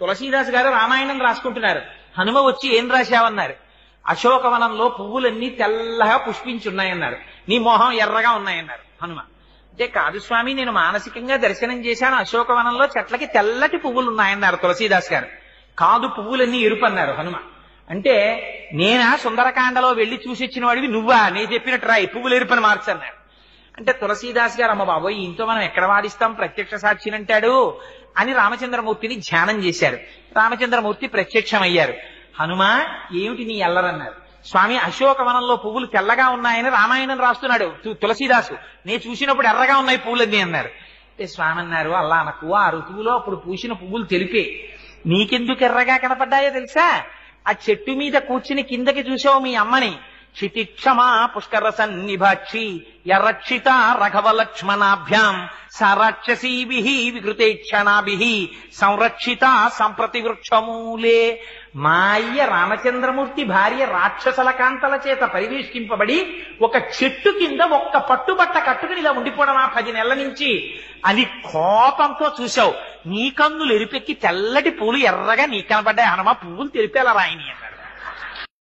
తులసీదాస్ గారు రామాయణం రాసుకుంటున్నారు. హనుమ వచ్చి ఏం రాశావన్నారు. అశోకవనంలో పువ్వులన్నీ తెల్లగా పుష్పించున్నాయన్నారు. నీ మొహం ఎర్రగా ఉన్నాయన్నారు హనుమ. అంటే కాదు స్వామి, నేను మానసికంగా దర్శనం చేశాను, అశోకవనంలో చెట్లకి తెల్లటి పువ్వులు ఉన్నాయన్నారు తులసీదాస్ గారు. కాదు, పువ్వులన్నీ ఎరుపు అన్నారు హనుమ. అంటే నేనా సుందరకాండలో వెళ్లి చూసి వచ్చిన వాడివి నువ్వా, నేను చెప్పినట్టు రాయి పువ్వులు ఎరుపని మార్చన్నారు. అంటే తులసీదాస్ గారు అమ్మ బాబోయ్ ఇంతో మనం ఎక్కడ వాదిస్తాం, ప్రత్యక్ష సాక్షినంటాడు అని రామచంద్రమూర్తిని ధ్యానం చేశారు. రామచంద్రమూర్తి ప్రత్యక్షమయ్యారు. హనుమ ఏమిటి నీ ఎల్లరన్నారు. స్వామి అశోకవనంలో పువ్వులు తెల్లగా ఉన్నాయని రామాయణం రాస్తున్నాడు తులసీదాసు, నేను చూసినప్పుడు ఎర్రగా ఉన్నాయి పువ్వులన్నీ అన్నారు. అంటే స్వామి అన్నారు, అల్లా అనకు, ఆ ఋతువులో అప్పుడు పూసిన పువ్వులు తెలిపే, నీకెందుకు ఎర్రగా కనపడ్డాయో తెలుసా, ఆ చెట్టు మీద కూర్చుని కిందకి చూసావు మీ అమ్మని, క్షితిక్షమా పుష్కర సన్నిభాక్షి యరక్షిత రఘవ లక్ష్మణాభ్యాం సారాక్షసీభి వికృతేక్షణాభి సంరక్షిత సంప్రతి వృక్షమూలే. మా అయ్య రామచంద్రమూర్తి భార్య రాక్షసల కాంతల చేత పరివేష్టింపబడి ఒక చెట్టు కింద ఒక్క పట్టుబట్ట కట్టుకుని ఇలా ఉండిపోవడమా 10 నెలల నుంచి అని కోపంతో చూశావు. నీ కన్నులు ఎరిపెక్కి తెల్లటి పూలు ఎర్రగా నీ కనబడ్డాయి హనుమ, పువ్వులు తెలిపేలా రాయిని అన్నారు.